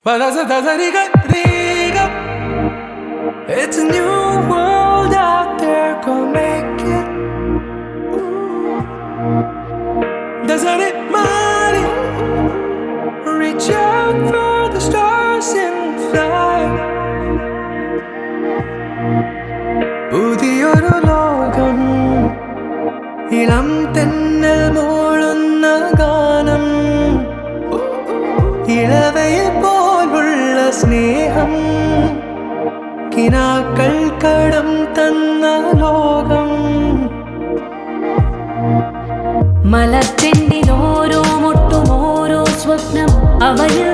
It's a new world out there, go make it. Doesn't it money? Reach out for the stars and fly. പുതിയൊരു ലോകം, ഇളം തെന്നൽ മൂളുന്ന ഗാനം, ഇളവയിൽ പോലുള്ള സ്നേഹം, കിനാക്കൾ കടം തന്ന ലോകം. മലത്തെണ്ടിൽ ഓരോ മുട്ടും ഓരോ സ്വപ്നം അവയിൽ